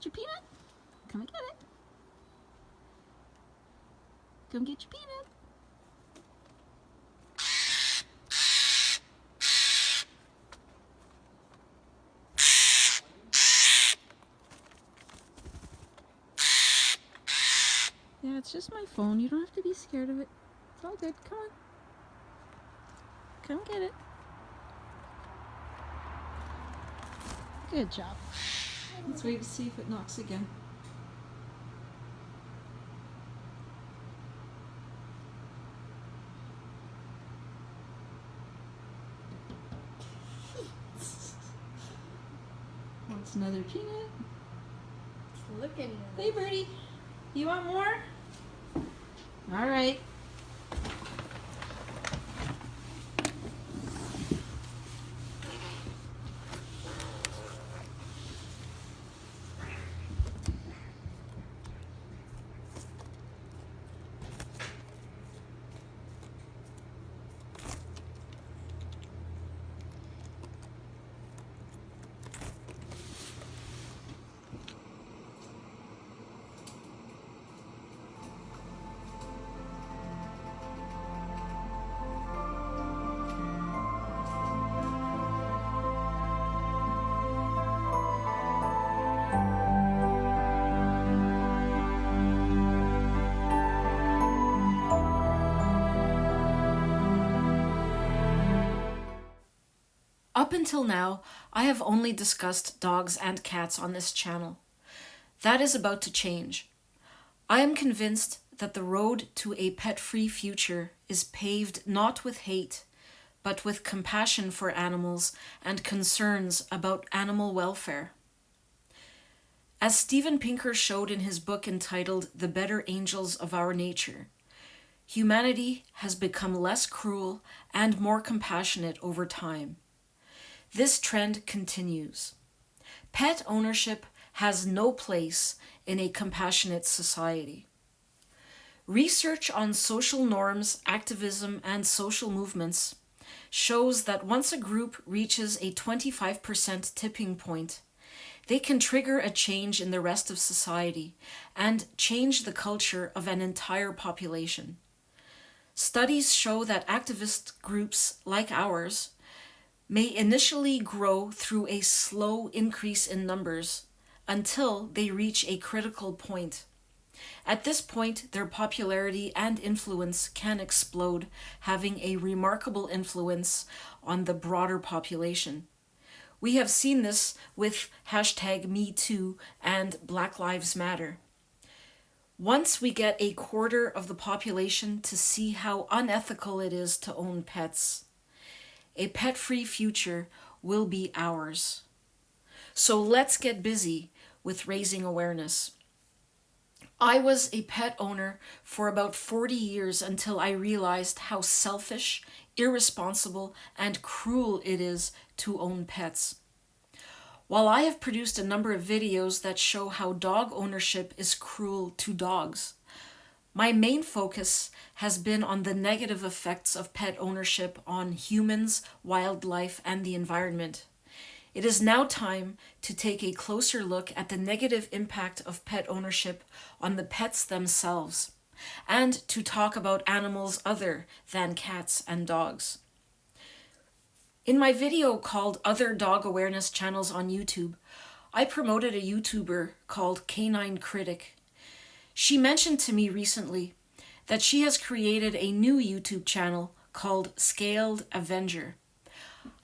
get your peanut. Come and get it. Come get your peanut. Yeah, it's just my phone. You don't have to be scared of it. It's all good. Come on. Come get it. Good job. Let's wait to see if it knocks again. Wants another peanut. It's looking. Hey, birdie. You want more? All right. Up until now, I have only discussed dogs and cats on this channel. That is about to change. I am convinced that the road to a pet-free future is paved not with hate, but with compassion for animals and concerns about animal welfare. As Steven Pinker showed in his book entitled The Better Angels of Our Nature, humanity has become less cruel and more compassionate over time. This trend continues. Pet ownership has no place in a compassionate society. Research on social norms, activism, and social movements shows that once a group reaches a 25% tipping point, they can trigger a change in the rest of society and change the culture of an entire population. Studies show that activist groups like ours may initially grow through a slow increase in numbers until they reach a critical point. At this point, their popularity and influence can explode, having a remarkable influence on the broader population. We have seen this with #MeToo and Black Lives Matter. Once we get a quarter of the population to see how unethical it is to own pets, a pet-free future will be ours. So let's get busy with raising awareness. I was a pet owner for about 40 years until I realized how selfish, irresponsible, and cruel it is to own pets. While I have produced a number of videos that show how dog ownership is cruel to dogs, my main focus has been on the negative effects of pet ownership on humans, wildlife, and the environment. It is now time to take a closer look at the negative impact of pet ownership on the pets themselves, and to talk about animals other than cats and dogs. In my video called Other Dog Awareness Channels on YouTube, I promoted a YouTuber called Canine Critic. She mentioned to me recently that she has created a new YouTube channel called Scaled Avenger.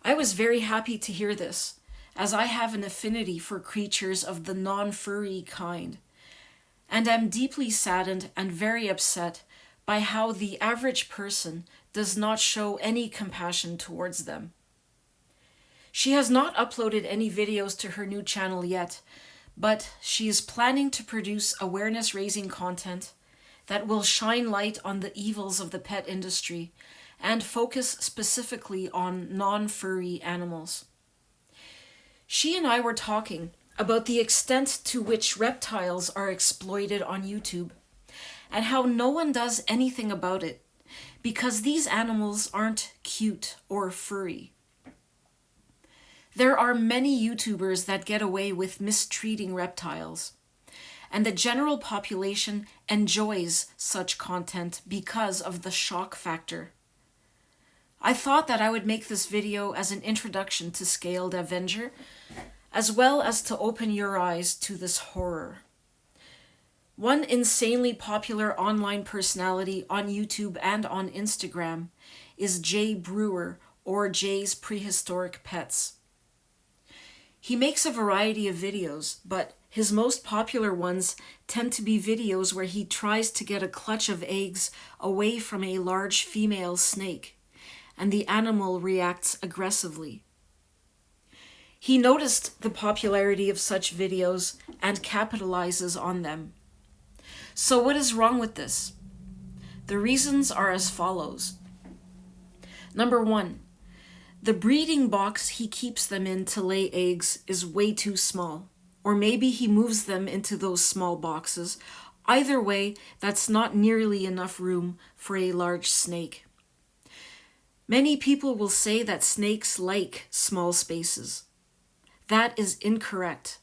I was very happy to hear this, as I have an affinity for creatures of the non-furry kind, and am deeply saddened and very upset by how the average person does not show any compassion towards them. She has not uploaded any videos to her new channel yet, but she is planning to produce awareness-raising content that will shine light on the evils of the pet industry and focus specifically on non-furry animals. She and I were talking about the extent to which reptiles are exploited on YouTube and how no one does anything about it because these animals aren't cute or furry. There are many YouTubers that get away with mistreating reptiles, and the general population enjoys such content because of the shock factor. I thought that I would make this video as an introduction to scaled Avenger, as well as to open your eyes to this horror. One insanely popular online personality on YouTube and on Instagram is Jay Brewer, or Jay's Prehistoric Pets. He makes a variety of videos, but his most popular ones tend to be videos where he tries to get a clutch of eggs away from a large female snake, and the animal reacts aggressively. He noticed the popularity of such videos and capitalizes on them. So what is wrong with this? The reasons are as follows. Number 1, the breeding box he keeps them in to lay eggs is way too small, or maybe he moves them into those small boxes. Either way, that's not nearly enough room for a large snake. Many people will say that snakes like small spaces. That is incorrect.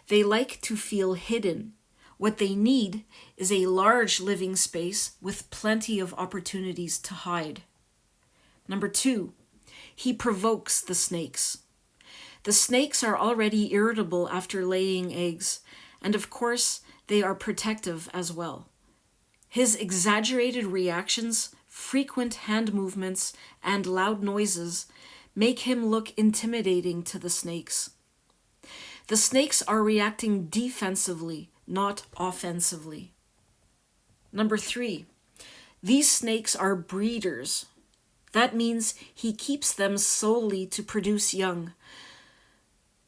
They like to feel hidden. What they need is a large living space with plenty of opportunities to hide. Number 2, he provokes the snakes. The snakes are already irritable after laying eggs, and of course, they are protective as well. His exaggerated reactions, frequent hand movements, and loud noises make him look intimidating to the snakes. The snakes are reacting defensively, not offensively. Number 3, these snakes are breeders. That means he keeps them solely to produce young,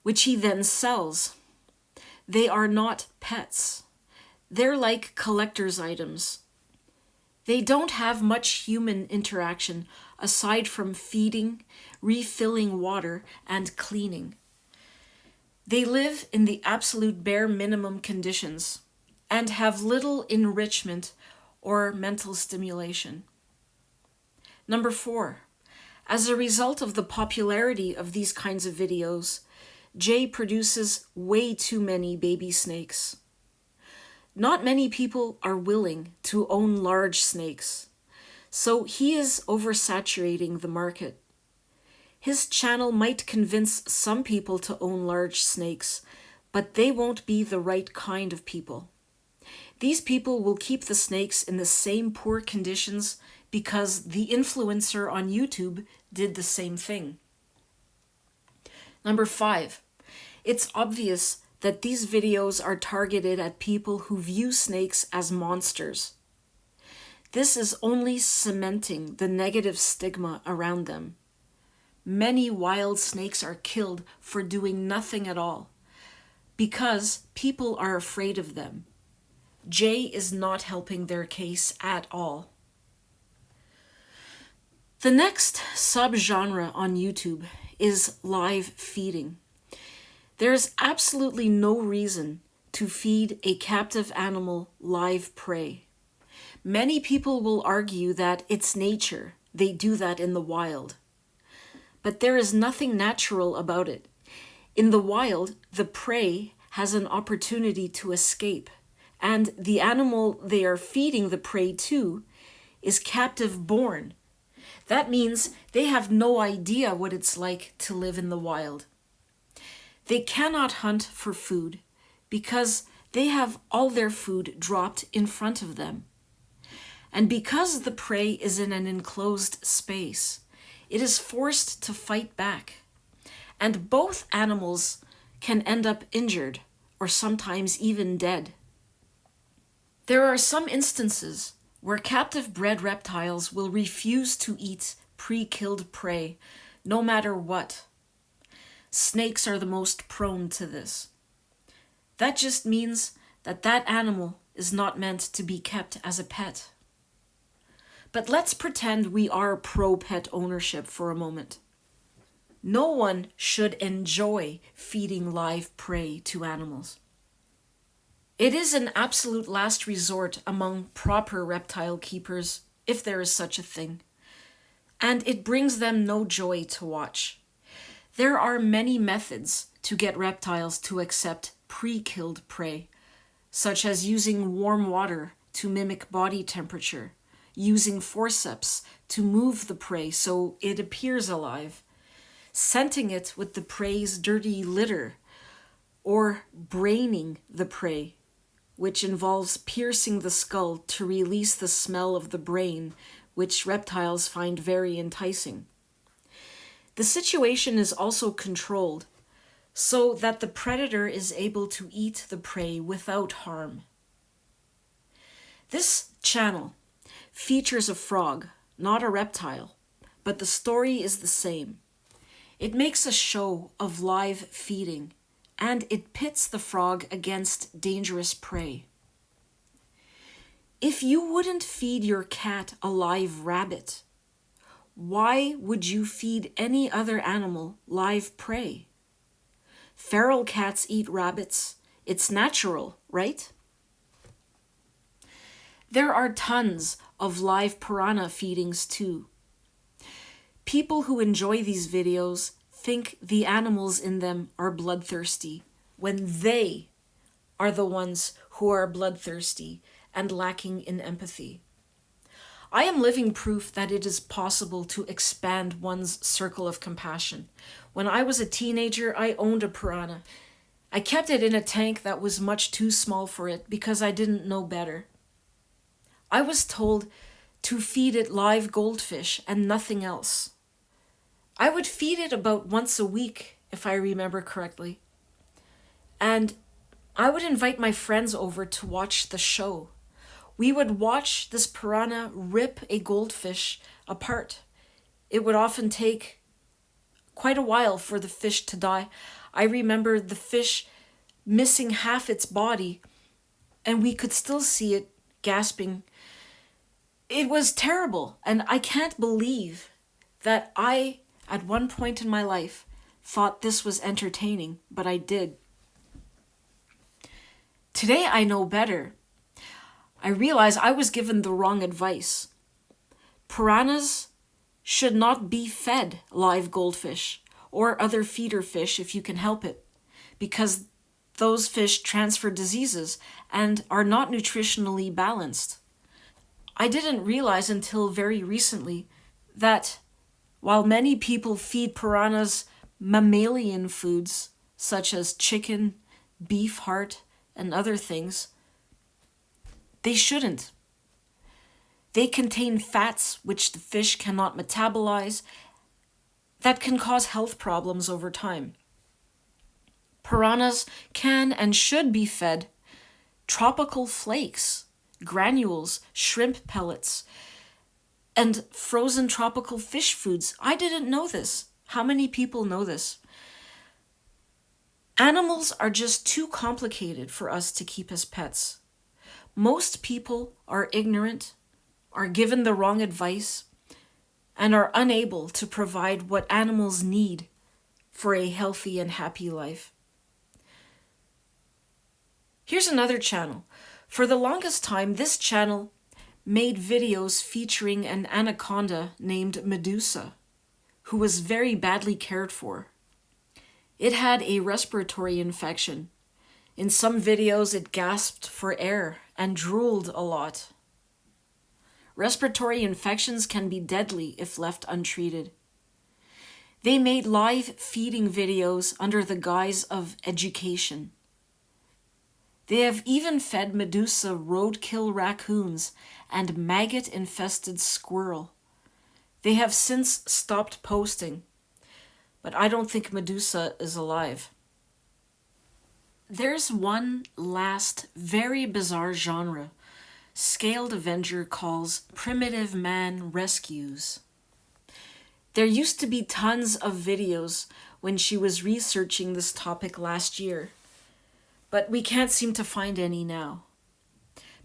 which he then sells. They are not pets. They're like collector's items. They don't have much human interaction aside from feeding, refilling water, and cleaning. They live in the absolute bare minimum conditions and have little enrichment or mental stimulation. Number 4, as a result of the popularity of these kinds of videos, Jay produces way too many baby snakes. Not many people are willing to own large snakes, so he is oversaturating the market. His channel might convince some people to own large snakes, but they won't be the right kind of people. These people will keep the snakes in the same poor conditions because the influencer on YouTube did the same thing. Number 5, it's obvious that these videos are targeted at people who view snakes as monsters. This is only cementing the negative stigma around them. Many wild snakes are killed for doing nothing at all because people are afraid of them. Jay is not helping their case at all. The next subgenre on YouTube is live feeding. There's absolutely no reason to feed a captive animal live prey. Many people will argue that it's nature. They do that in the wild. But there is nothing natural about it. In the wild, the prey has an opportunity to escape, and the animal they are feeding the prey to is captive-born. That means they have no idea what it's like to live in the wild. They cannot hunt for food because they have all their food dropped in front of them. And because the prey is in an enclosed space, it is forced to fight back. And both animals can end up injured or sometimes even dead. There are some instances where captive-bred reptiles will refuse to eat pre-killed prey, no matter what. Snakes are the most prone to this. That just means that that animal is not meant to be kept as a pet. But let's pretend we are pro-pet ownership for a moment. No one should enjoy feeding live prey to animals. It is an absolute last resort among proper reptile keepers, if there is such a thing, and it brings them no joy to watch. There are many methods to get reptiles to accept pre-killed prey, such as using warm water to mimic body temperature, using forceps to move the prey so it appears alive, scenting it with the prey's dirty litter, or braining the prey, which involves piercing the skull to release the smell of the brain, which reptiles find very enticing. The situation is also controlled so that the predator is able to eat the prey without harm. This channel features a frog, not a reptile, but the story is the same. It makes a show of live feeding, and it pits the frog against dangerous prey. If you wouldn't feed your cat a live rabbit, why would you feed any other animal live prey? Feral cats eat rabbits. It's natural, right? There are tons of live piranha feedings too. People who enjoy these videos think the animals in them are bloodthirsty, when they are the ones who are bloodthirsty and lacking in empathy. I am living proof that it is possible to expand one's circle of compassion. When I was a teenager, I owned a piranha. I kept it in a tank that was much too small for it because I didn't know better. I was told to feed it live goldfish and nothing else. I would feed it about once a week, if I remember correctly. And I would invite my friends over to watch the show. We would watch this piranha rip a goldfish apart. It would often take quite a while for the fish to die. I remember the fish missing half its body, and we could still see it gasping. It was terrible, and I can't believe that I, at one point in my life, thought this was entertaining, but I did. Today I know better. I realize I was given the wrong advice. Piranhas should not be fed live goldfish or other feeder fish if you can help it, because those fish transfer diseases and are not nutritionally balanced. I didn't realize until very recently that while many people feed piranhas mammalian foods such as chicken, beef heart, and other things, they shouldn't. They contain fats which the fish cannot metabolize that can cause health problems over time. Piranhas can and should be fed tropical flakes, granules, shrimp pellets, and frozen tropical fish foods. I didn't know this. How many people know this? Animals are just too complicated for us to keep as pets. Most people are ignorant, are given the wrong advice, and are unable to provide what animals need for a healthy and happy life. Here's another channel. For the longest time, this channel made videos featuring an anaconda named Medusa, who was very badly cared for. It had a respiratory infection. In some videos, it gasped for air and drooled a lot. Respiratory infections can be deadly if left untreated. They made live feeding videos under the guise of education. They have even fed Medusa roadkill raccoons and maggot-infested squirrel. They have since stopped posting, but I don't think Medusa is alive. There's one last very bizarre genre Scaled Avenger calls primitive man rescues. There used to be tons of videos when she was researching this topic last year, but we can't seem to find any now.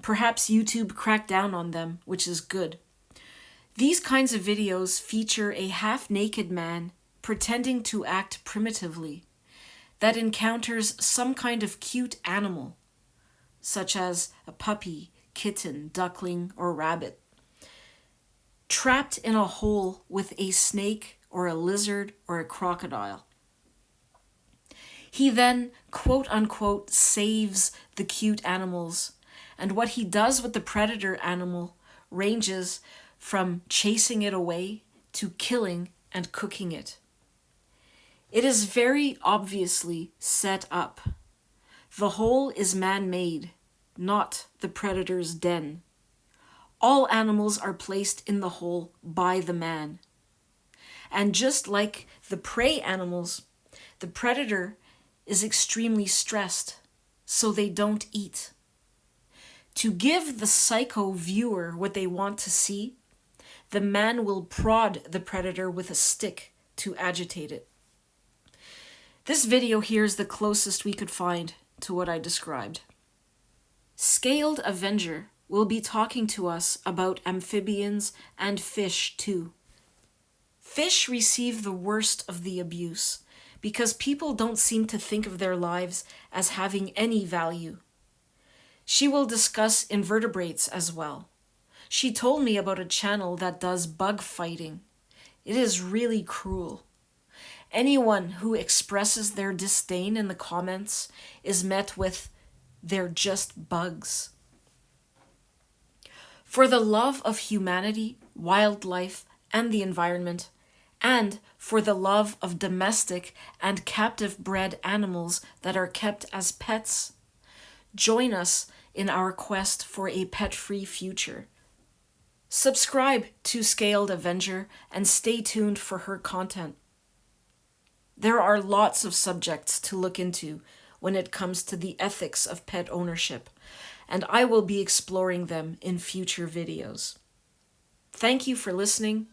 Perhaps YouTube cracked down on them, which is good. These kinds of videos feature a half-naked man pretending to act primitively that encounters some kind of cute animal, such as a puppy, kitten, duckling, or rabbit, trapped in a hole with a snake or a lizard or a crocodile. He then, quote unquote, saves the cute animals, and what he does with the predator animal ranges from chasing it away to killing and cooking it. It is very obviously set up. The hole is man-made, not the predator's den. All animals are placed in the hole by the man. And just like the prey animals, the predator is extremely stressed, so they don't eat. To give the psycho viewer what they want to see, the man will prod the predator with a stick to agitate it. This video here is the closest we could find to what I described. Scaled Avenger will be talking to us about amphibians and fish too. Fish receive the worst of the abuse because people don't seem to think of their lives as having any value. She will discuss invertebrates as well. She told me about a channel that does bug fighting. It is really cruel. Anyone who expresses their disdain in the comments is met with, "They're just bugs." For the love of humanity, wildlife, and the environment, and for the love of domestic and captive-bred animals that are kept as pets, join us in our quest for a pet-free future. Subscribe to Scaled Avenger and stay tuned for her content. There are lots of subjects to look into when it comes to the ethics of pet ownership, and I will be exploring them in future videos. Thank you for listening.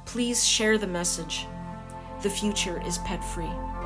Please share the message. The future is pet-free.